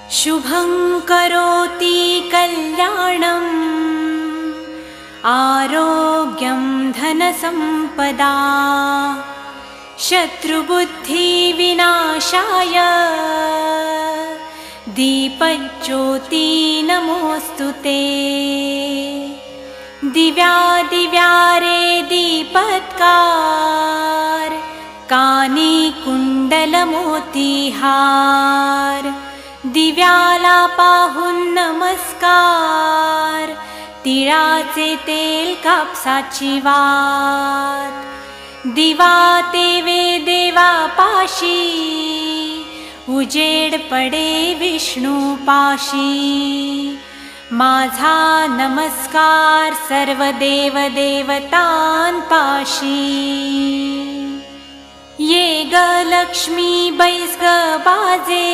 शुभं करोति कल्याणम् आरोग्यं धनसम्पदा शत्रुबुद्धिविनाशाय दीपज्योति नमोऽस्तुते। दिव्यादिव्यारे दीपत्कार कानी कुण्डलमोतिहार दिव्याला पाहून नमस्कार तिळाचे तेल कापसाची वात दिवा तेवे देवा पाशी उजेड पडे विष्णू पाशी माझा नमस्कार सर्व देव देवतां पाशी ये ग लक्ष्मी बैस ग बाजे